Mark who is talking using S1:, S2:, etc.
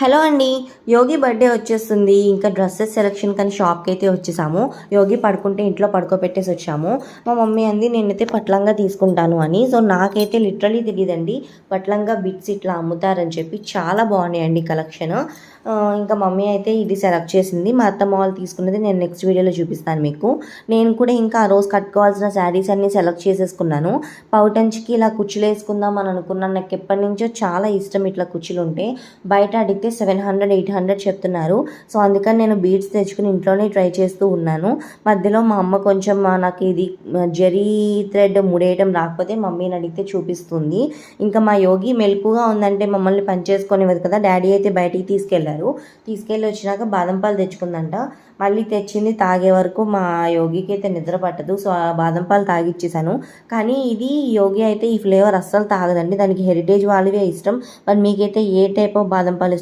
S1: Hello అండి. యోగి birthday వచ్చేస్తుంది. ఇంకా డ్రెసెస్ సెలక్షన్ కానీ షాప్‌కైతే వచ్చేసాము. యోగి పడుకుంటే ఇంట్లో పడుకోబెట్టేసి వచ్చాము. మా మమ్మీ అంది నేనైతే పట్లంగా తీసుకుంటాను అని. సో, నాకైతే లిటరల్లీ తెలీదండి. పట్లంగా బిట్స్ ఇట్లా అమ్ముతారని చెప్పి. చాలా బాగున్నాయండి కలెక్షన్. ఇంకా మమ్మీ అయితే ఇది సెలెక్ట్ చేసింది. మా అత్తమ్మ వాళ్ళు తీసుకున్నది నేను నెక్స్ట్ వీడియోలో చూపిస్తాను మీకు. నేను కూడా ఇంకా ఆ రోజు కట్టుకోవాల్సిన శారీస్ అన్నీ సెలెక్ట్ చేసేసుకున్నాను. పౌటంచ్కి ఇలా కుచ్చులు వేసుకుందాం అని అనుకున్నాను. నాకు ఎప్పటి నుంచో చాలా ఇష్టం ఇట్లా కుచ్చులు ఉంటే. బయట అడిగితే 700, 800 చెప్తున్నారు. సో, అందుకని నేను బీడ్స్ తెచ్చుకుని ఇంట్లోనే ట్రై చేస్తూ ఉన్నాను. మధ్యలో మా అమ్మ కొంచెం నాకు ఇది జరీ థ్రెడ్ ముడేయడం రాకపోతే మమ్మీని అడిగితే చూపిస్తుంది. ఇంకా మా యోగి మెలకుగా ఉందంటే మమ్మల్ని పని చేసుకునేది కదా. డాడీ అయితే బయటికి తీసుకెళ్ళి వచ్చినాక బాదం పాలు తెచ్చుకుందంట. మళ్ళీ తెచ్చింది తాగే వరకు మా యోగికి అయితే నిద్ర పట్టదు. సో, ఆ బాదం పాలు తాగిచ్చేసాను. కానీ ఇది యోగి అయితే ఈ ఫ్లేవర్ అస్సలు తాగదండి. దానికి హెరిటేజ్ వాళ్ళవే ఇష్టం. మరి మీకైతే ఏ టైప్ ఆఫ్ బాదం పాలు ఇష్టం?